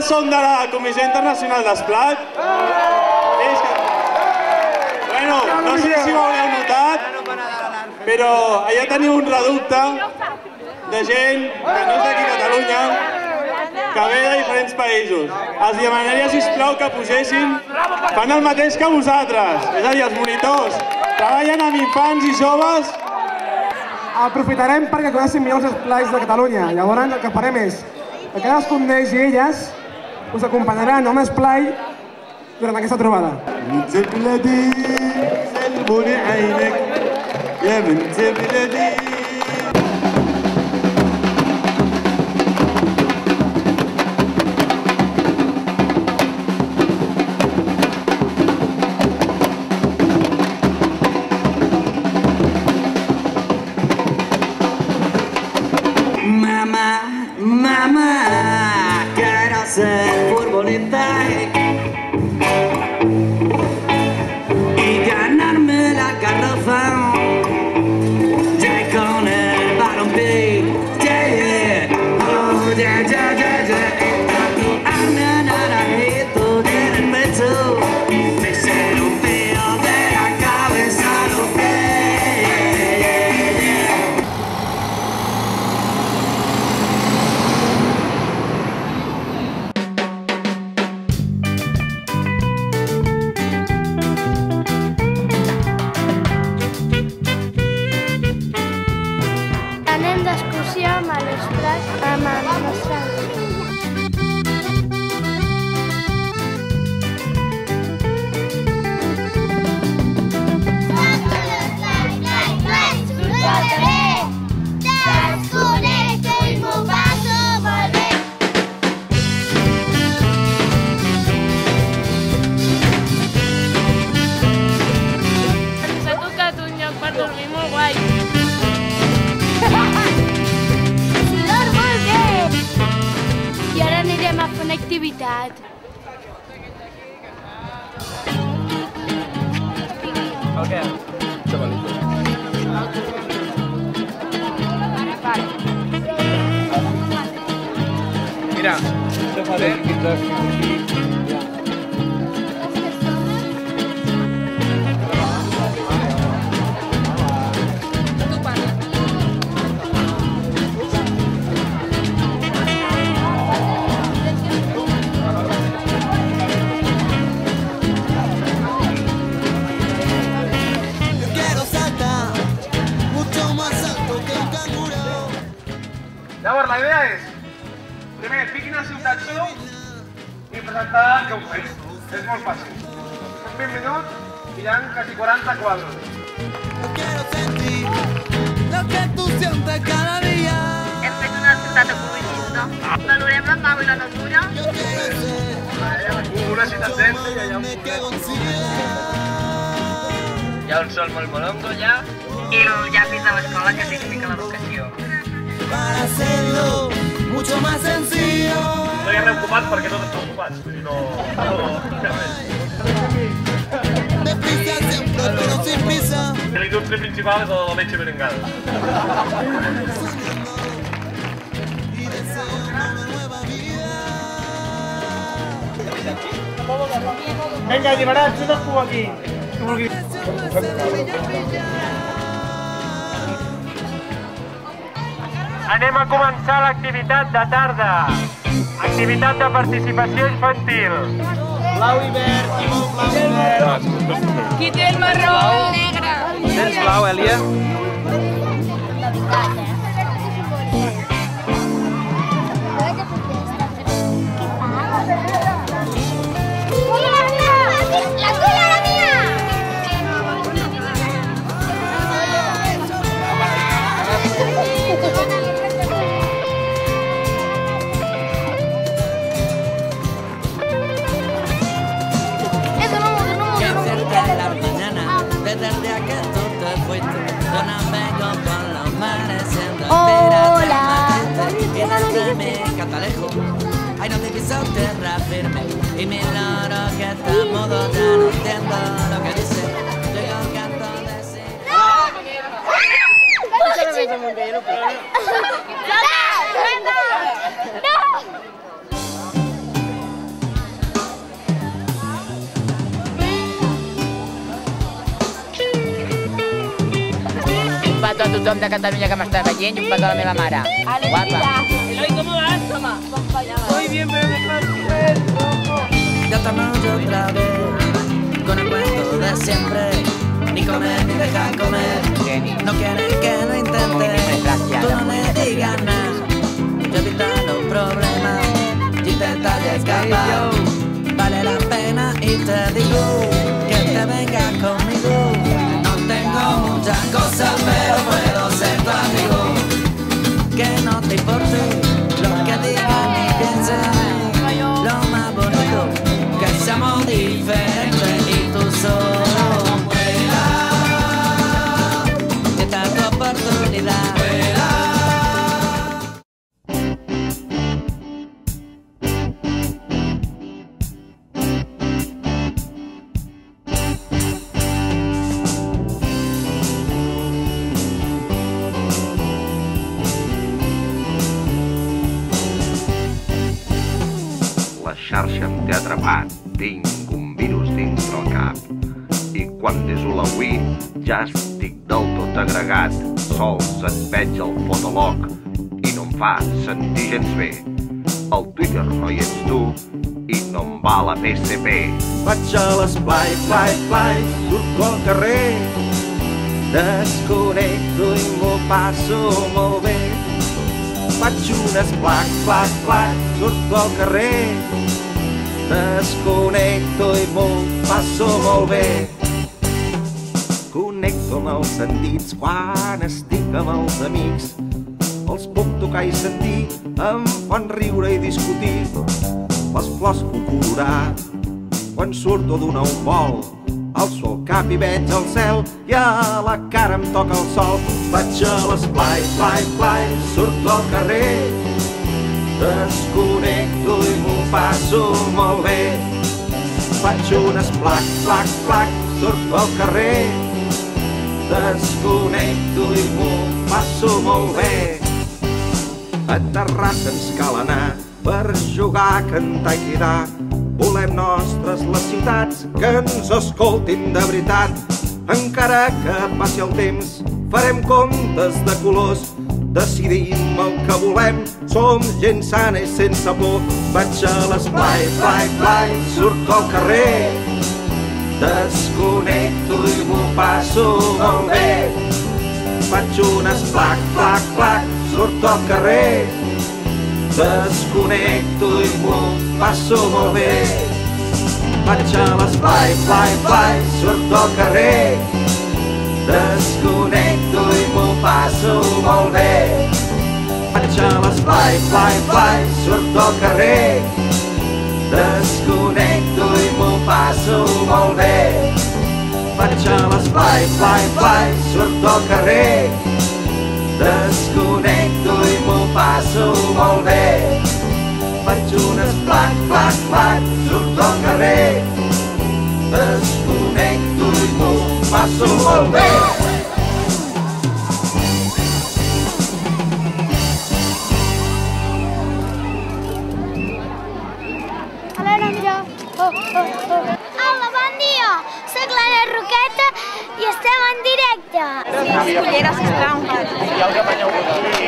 Vosaltres som de la Comissió Internacional d'Esplat? Bueno, no sé si ho haureu notat, però allà teniu un reducte de gent que no és d'aquí a Catalunya, que ve de diferents països. Els demanaria, sisplau, que pugessin. Fan el mateix que vosaltres, és a dir, els monitors. Treballen amb infants i joves. Aprofitarem perquè coneixin millor els esplais de Catalunya. Llavors el que farem és que cadascun d'ells i elles us acompanyaran a un esplai durant aquesta trobada. Mamá, quiero ser futbolista y ganarme la carroza, ya con el balón pie, yeah, oh, yeah, yeah, yeah, yeah. Naranjito en el pecho, me se lo veo de la cabeza a los Anem d'excursió amb l'Esplat, amb el nostre grup. Desconnecto i m'ho passo molt bé. Ens ha tocat un lloc per dormir molt guai. Dorm molt bé! I ara anirem a fer una activitat. El què? Mira, això fa bé. Llavors, la idea és, primer, fiquin a ciutat seu i presentar què heu fet. És molt fàcil. En 20 minuts i hi ha quasi 40 quadros. Hem fet una ciutat ecologista. Valorem la pau i la natura. Una ciutat densa i allà un Hi ha un sol molt molongo allà. I el llapis de l'escola que significa l'educació. Para hacerlo mucho más sencillo. No hi ha res ocupat perquè tots estan ocupats. Vull dir, no... Deprisa siempre, pero sin prisa. La indústria principal és la leche merengada. Y deseo una nueva vida. Vinga, alliberats, cadascú aquí. Anem a començar l'activitat de tarda. Activitat de participació infantil. Blau i verd, i molt blau i verd. Qui té el marró? El negre. Tens blau, Èlia? La tuya, la mía! Que cerca de la mañana, de tarde a que tú te fuiste. Yo navego por los mares siendo Hola. y desde mi catalejo. Ay, no te piso tierra firme. Y mi loro que está mudo ya no entiendo lo que dice. Llega un canto de sí. petó a tothom de Catalunya que m'està veient i un petó a la meva mare. Guapa. Eloy, ¿cómo vas? Toma. Muy bien, pero me falta. Ya estamos otra vez con el cuento de siempre. Ni comer ni dejar comer. No quieren que lo intente. Tú no me digas nada. Yo evitar los problemas y intentar escapar. Vale la pena y te digo que te vengas conmigo. No tengo muchas cosas, pero puedo ser tu amigo. Que no te importe lo que digan ni piensen. Lo más bonito, que seamos diferentes y tú solo vuela. Esta es tu oportunidad. La xarxa em té atrapat, tinc un virus dintre el cap. I quan deso la Wii ja estic del tot agregat. Sols et veig al fotolog i no em fa sentir gens bé. Al Twitter no hi ets tu i no em va la PSP. Vaig a l'esplai, plai, plai, surto al carrer. Desconnecto i m'ho passo molt bé. Faig un esplac, plac, plac, surto al carrer. Desconnecto i m'ho passo molt bé. Connecto amb els sentits quan estic amb els amics. Els puc tocar i sentir, em fan riure i discutir. Les flors puc colorar quan surto d'un nou vol. Alço el cap i veig el cel i a la cara em toca el sol. Vaig a l'esplai, plai, plai, surto al carrer. Desconnecto i m'ho passo molt bé. Faig un esplac, plac, plac, surto al carrer. Desconnecto i m'ho passo molt bé. A Terrassa ens cal anar per jugar, cantar i cridar. Volem nostres les ciutats que ens escoltin de veritat. Encara que passi el temps, farem comptes de colors. Decidim el que volem, som gent sana i sense por. Vaig a l'esplai, plai, plai, surto al carrer. Desconnecto i m'ho passo molt bé. Faig un esplac, plac, plac, surto al carrer. Desconnecto i m'ho passo molt bé. Vaig a l'esplai, plai, plai, surto al carrer. Desconnecto i m'ho passo molt bé. Vaig a l'esplai, plai, plai, surto al carrer. Desconnecto i m'ho passo molt bé. Vaig a l'esplai, plai, plai, surto al carrer. Desconnecto i m'ho passo molt bé. Faig un esplac, plac, plac, surto al carrer. Desconnecto i m'ho passo molt bé. Hola, bon dia! Soc l'Anna Roqueta i estem en directe. Cullera, sisplau. I el que banyeu vosaltres.